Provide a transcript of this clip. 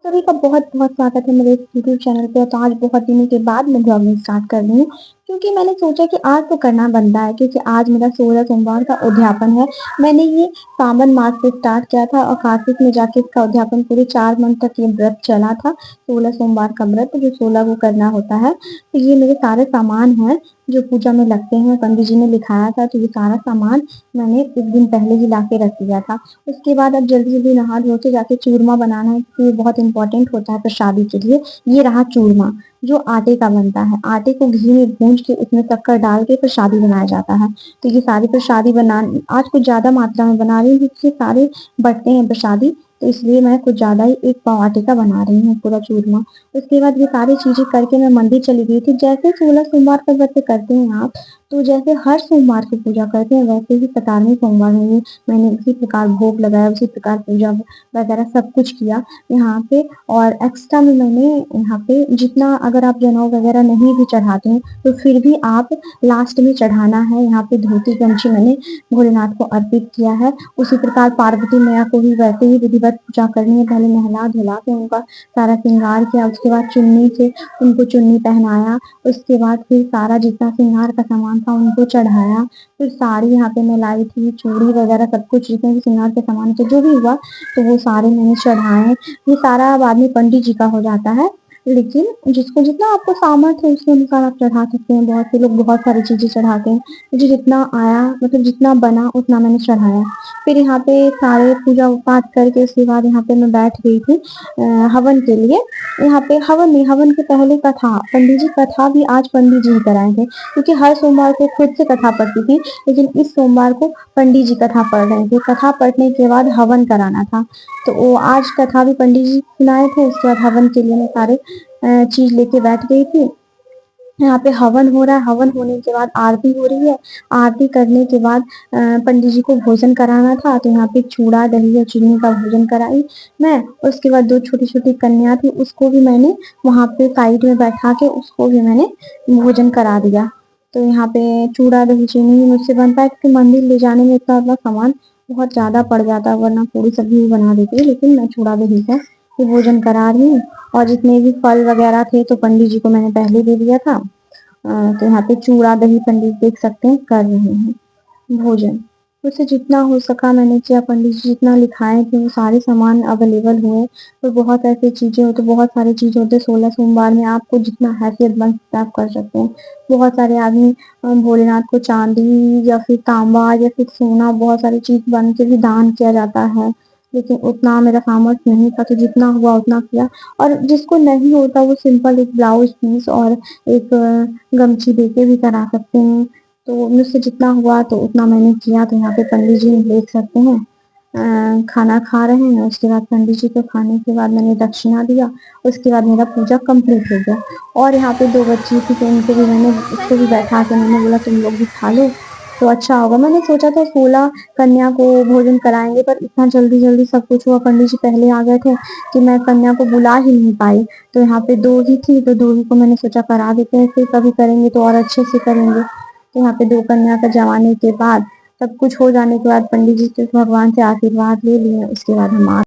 सभी का बहुत-बहुत स्वागत है मेरे इस यूट्यूब चैनल पे। तो आज बहुत दिनों के बाद मैं ब्लॉगिंग स्टार्ट कर रही हूँ, क्योंकि मैंने सोचा कि आज तो करना बनता है, क्योंकि आज मेरा 16 सोमवार का उद्यापन है। मैंने ये सावन मास से स्टार्ट किया था और कार्तिक में जाके इसका उद्यापन पूरे 4 मंथ तक ये व्रत चला था। 16 सोमवार का व्रत जो 16 को करना होता है। तो ये मेरे सारे सामान हैं जो पूजा में लगते हैं, पंडित जी ने लिखाया था, तो ये सारा सामान मैंने एक दिन पहले ही ला के रख दिया था। उसके बाद अब जल्दी-जल्दी नहा धो के जाके चूरमा बनाना है, क्योंकि ये बहुत इम्पोर्टेंट होता है प्रसादी के लिए। ये रहा चूरमा, जो आटे का बनता है। आटे को घी में भून के उसमें शक्कर डाल के प्रसादी बनाया जाता है। तो ये सारी प्रसादी आज कुछ ज़्यादा मात्रा में बना रही हूँ, क्योंकि सारे बँटते हैं प्रसादी, तो इसलिए मैं कुछ ज़्यादा ही 1 पाव आटे का बना रही हूँ पूरा चूरमा। उसके बाद ये सारी चीज़ें करके मैं मंदिर चली गई थी। जैसे 16 सोमवार का व्रत करते हैं आप, तो जैसे हर सोमवार की पूजा करते हैं, वैसे ही 17वें सोमवार में भी मैंने उसी प्रकार भोग लगाया, उसी प्रकार पूजा वगैरह सब कुछ किया यहाँ पे। और एक्स्ट्रा में मैंने यहाँ पे जितना, अगर आप जनेऊ वगैरह नहीं भी चढ़ाते हैं, तो फिर भी आप लास्ट में चढ़ाना है। यहाँ पे धोती गमछी मैंने भोलेनाथ को अर्पित किया है। उसी प्रकार पार्वती मैया को भी वैसे ही विधिवत पूजा करनी है। पहले नहला-धुला के उनका सारा श्रृंगार किया, उसके बाद चुन्नी से उनको चुन्नी पहनाया, उसके बाद फिर सारा जितना श्रृंगार का सामान था उनको चढ़ाया। फिर साड़ी यहाँ पे मैं लाई थी, चूड़ी वगैरह सब कुछ जितने भी श्रृंगार के सामान थे, जो भी हुआ तो वो सारे मैंने चढ़ाए। ये सारा बाद में पंडित जी का हो जाता है, लेकिन जिसको जितना आपको सामर्थ्य है उसके अनुसार आप चढ़ा सकते हैं। बहुत से लोग बहुत सारी चीज़ें चढ़ाते हैं। मुझे जितना आया, मतलब जितना बना उतना मैंने चढ़ाया। फिर यहाँ पे सारे पूजा पाठ करके उसके बाद यहाँ पे मैं बैठ गई थी हवन के लिए। यहाँ पे हवन नहीं, हवन के पहले कथा, पंडित जी कथा भी आज पंडित जी ही कराए थे, क्योंकि हर सोमवार को खुद से कथा पढ़ती थी, लेकिन इस सोमवार को पंडित जी कथा पढ़ रहे थे। कथा पढ़ने के बाद हवन कराना था, तो वो आज कथा भी पंडित जी सुनाए थे। उसके बाद हवन के लिए मैं सारे चीज़ लेके बैठ गई थी। यहाँ पे हवन हो रहा है, हवन होने के बाद आरती हो रही है। आरती करने के बाद पंडित जी को भोजन कराना था, तो यहाँ पे चूड़ा, दही और चीनी का भोजन कराई मैं। उसके बाद 2 छोटी-छोटी कन्या थी, उसको भी मैंने वहाँ पे साइड में बैठा के उसको भी मैंने भोजन करा दिया। तो यहाँ पे चूड़ा, दही, चीनी मुझसे बन पाया, क्योंकि मंदिर ले जाने में इतना सामान बहुत ज़्यादा पड़ जाता, वरना पूरी सब्जी भी बना देती, लेकिन मैं चूड़ा, दही का ये भोजन करा रही हूँ। और जितने भी फल वगैरह थे तो पंडित जी को मैंने पहले दे दिया था। तो यहाँ पे चूड़ा, दही पंडित देख सकते हैं कर रहे हैं भोजन। मुझसे जितना हो सका मैंने किया। पंडित जी जितना लिखाए थे वो सारे सामान अवेलेबल हुए। तो बहुत ऐसी चीज़ें होती, बहुत सारी चीज़ होती है 16 सोमवार में, आपको जितना हैसियत बन सकता है आप कर सकते हैं। बहुत सारे आदमी भोलेनाथ को चांदी या फिर तांबा या फिर सोना, बहुत सारी चीज़ बन के भी दान किया जाता है, लेकिन उतना मेरा सामर्थ्य नहीं था, तो जितना हुआ उतना किया। और जिसको नहीं होता वो सिंपल एक ब्लाउज पीस और एक गमछी देके भी करा सकते हैं। तो मुझसे जितना हुआ तो उतना मैंने किया। तो यहाँ पे पंडित जी देख सकते हैं खाना खा रहे हैं। उसके बाद पंडित जी को खाने के बाद मैंने दक्षिणा दिया। उसके बाद मेरा पूजा कंप्लीट हो गया। और यहाँ पे 2 बच्ची थी, तो उनको भी मैंने, उसको भी बैठा के मैंने बोला तुम लोग भी खा लो तो अच्छा होगा। मैंने सोचा था 16 कन्या को भोजन कराएँगे, पर इतना जल्दी-जल्दी सब कुछ हुआ, पंडित जी पहले आ गए थे कि मैं कन्या को बुला ही नहीं पाई। तो यहाँ पे 2 ही थी, तो 2 ही को मैंने सोचा करा देते हैं, फिर कभी करेंगे तो और अच्छे से करेंगे। तो यहाँ पे 2 कन्या का जमाने के बाद, सब कुछ हो जाने के बाद पंडित जी से, भगवान से आशीर्वाद ले लिए। उसके बाद हम आ